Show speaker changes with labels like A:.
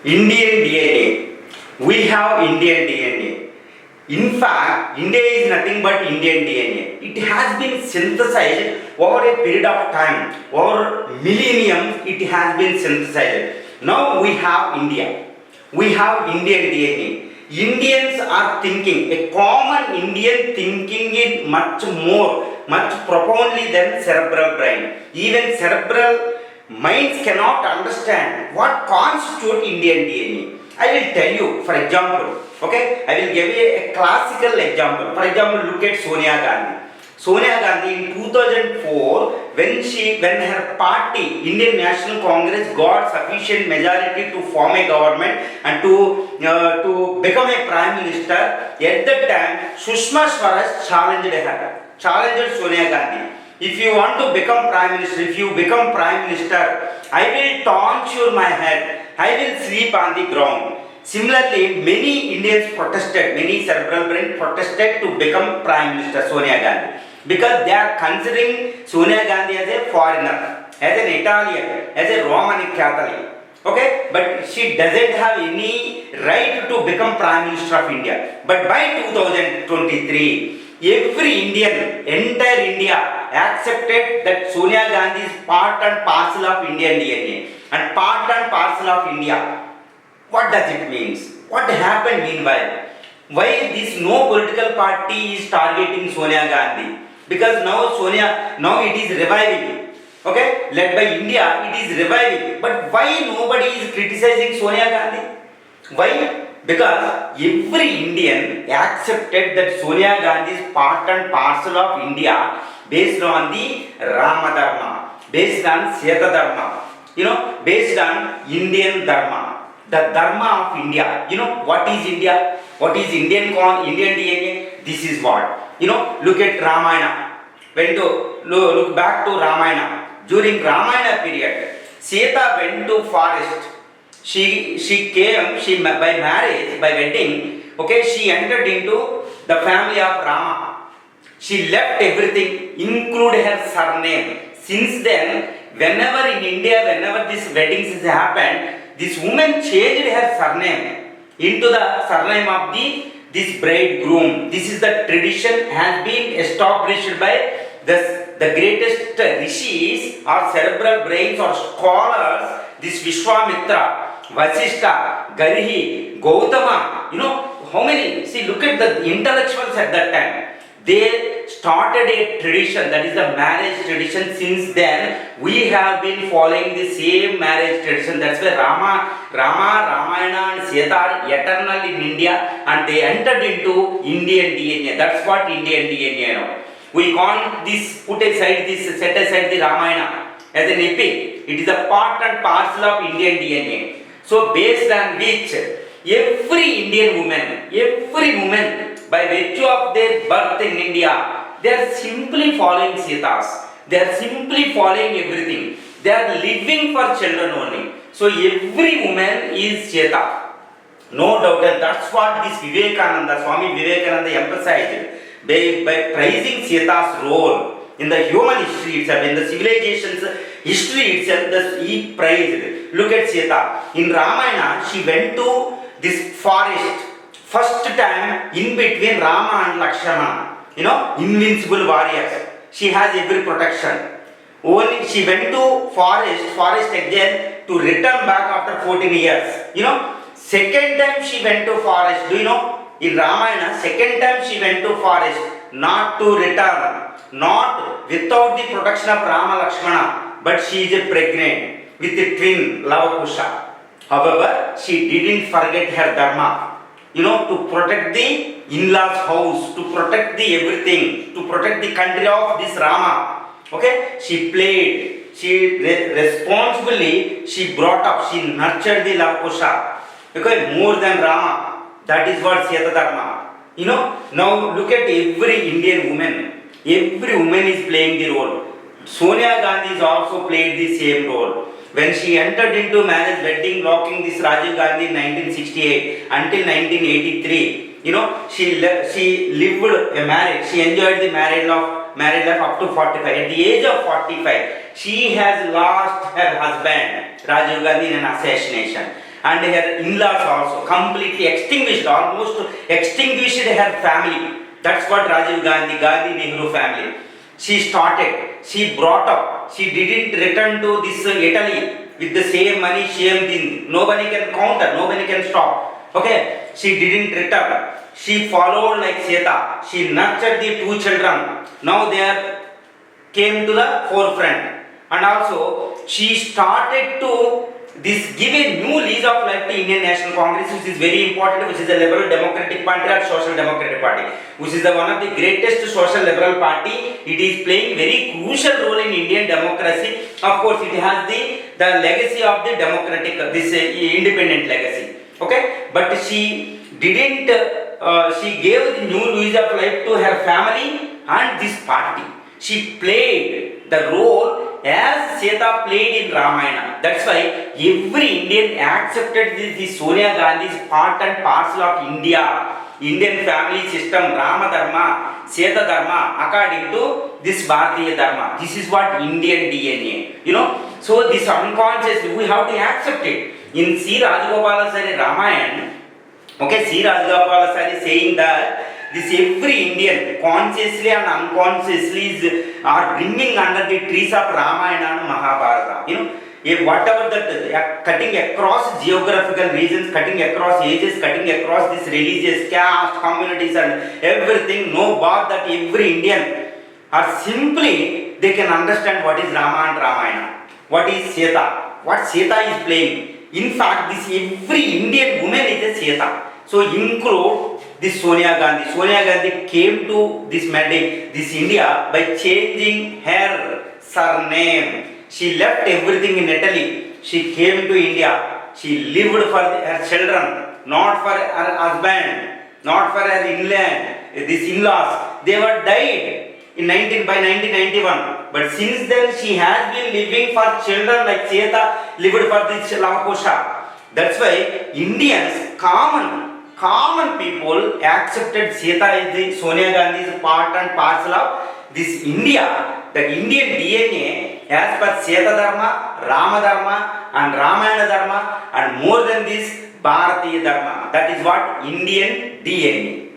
A: Indian DNA. We have Indian DNA. In fact, India is nothing but Indian DNA. It has been synthesized over a period of time, over millenniums. It has been synthesized. Now we have India. We have Indian DNA. Indians are thinking. A common Indian thinking is much more, much profoundly than cerebral brain. Even cerebral minds cannot understand what constitutes Indian DNA. I will tell you, for example, okay, I will give you a classical example. For example, look at Sonia Gandhi. Sonia Gandhi in 2004, when her party, Indian National Congress, got sufficient majority to form a government and to become a prime minister, at that time, Sushma Swaraj challenged Sonia Gandhi. If you want to become prime minister, if you become prime minister, I will tonsure my head. I will sleep on the ground. Similarly, many Indians protested, many cerebral brain protested to become prime minister Sonia Gandhi, because they are considering Sonia Gandhi as a foreigner, as an Italian, as a Roman Catholic. Okay, but she doesn't have any right to become prime minister of India. But by 2023, every Indian, entire India accepted that Sonia Gandhi is part and parcel of Indian DNA and part and parcel of India. What does it mean? What happened meanwhile? Why this no political party is targeting Sonia Gandhi? Because now it is reviving. Okay, led by India, it is reviving. But why nobody is criticizing Sonia Gandhi? Why? Because every Indian accepted that Sonia Gandhi is part and parcel of India based on the Rama Dharma, based on Seta Dharma, based on Indian Dharma, the Dharma of India. What is India? What is Indian DNA? This is what. Look at Ramayana. When to look back to Ramayana. During Ramayana period, Sita went to forest. She came, by marriage, by wedding, okay, she entered into the family of Rama. She left everything, include her surname. Since then, whenever in India, whenever these weddings happened, this woman changed her surname into the surname of this bridegroom. This is the tradition has been established by the greatest rishis or cerebral brains or scholars, this Vishwamitra, Vasishtha, Garhi, Gautama, how many, see, look at the intellectuals at that time. They started a tradition, that is the marriage tradition. Since then, we have been following the same marriage tradition. That's why Rama, Ramayana and Sita are eternal in India, and they entered into Indian DNA. That's what Indian DNA now. We can't set aside the Ramayana as an epic. It is a part and parcel of Indian DNA. So based on which every Indian woman, by virtue of their birth in India, they are simply following Sitas. They are simply following everything. They are living for children only. So every woman is Sita. No doubt. That's what this Swami Vivekananda emphasized by praising Sita's role in the human history itself, in the civilization's history itself. He praised. Look at Sita. In Ramayana, she went to this forest. First time in between Rama and Lakshmana, invincible warriors. She has every protection. Only she went to forest again to return back after 14 years. Second time she went to forest. Do you know? In Ramayana, second time she went to forest, not to return, not without the protection of Rama Lakshmana, but she is pregnant with the twin Lava-Kusha. However, she didn't forget her dharma. To protect the in-laws house, to protect the everything, to protect the country of this Rama. Okay, she played, she responsibly, she brought up, she nurtured the Lava-Kusha. Okay, more than Rama. That is what Seta Dharma. Now look at every Indian woman. Every woman is playing the role. Sonia Gandhi has also played the same role. When she entered into marriage wedding locking this Rajiv Gandhi in 1968 until 1983, she lived a marriage. She enjoyed the married life up to 45. At the age of 45, she has lost her husband. Rajiv Gandhi in an assassination. And her in-laws also completely extinguished, almost extinguished her family. That's what Rajiv Gandhi Nehru family. She started, she brought up, she didn't return to this Italy with the same money, same thing. Nobody can counter, nobody can stop. Okay, she didn't return. She followed like Sita. She nurtured the two children. Now they are came to the forefront. And also she started to this give a new lease of life to Indian National Congress, which is very important, which is a liberal democratic party or social democratic party, which is the one of the greatest social liberal party. It is playing very crucial role in Indian democracy. Of course, it has the legacy of the democratic, this independent legacy. Okay, but she didn't. She gave the new lease of life to her family and this party. She played the role as Sita played in Ramayana. That's why every Indian accepted this Sonia Gandhi's part and parcel of India, Indian family system, Rama Dharma, Sita Dharma, according to this Bharatiya Dharma. This is what Indian DNA, you know. So this unconsciously we have to accept it. In C. Rajagopalachari Ramayana, okay, C. Rajagopalachari saying that this every Indian consciously and unconsciously are bringing under the trees of Ramayana and Mahabharata. You know, if whatever that cutting across geographical regions, cutting across ages, cutting across this religious caste, communities and everything, no doubt that every Indian are simply they can understand what is Rama and Ramayana, what is Sita, what Sita is playing. In fact, this every Indian woman is a Sita. So include this Sonia Gandhi. Sonia Gandhi came to this this India by changing her surname. She left everything in Italy. She came to India. She lived for her children, not for her husband, not for her in-laws. They were died by 1991. But since then she has been living for children like Sita lived for this Lava. That's why Indians, common people accepted Sita as the Sonia Gandhi's part and parcel of this India, the Indian DNA as per Sita Dharma, Rama Dharma and Ramayana Dharma, and more than this Bharatiya Dharma. That is what Indian DNA.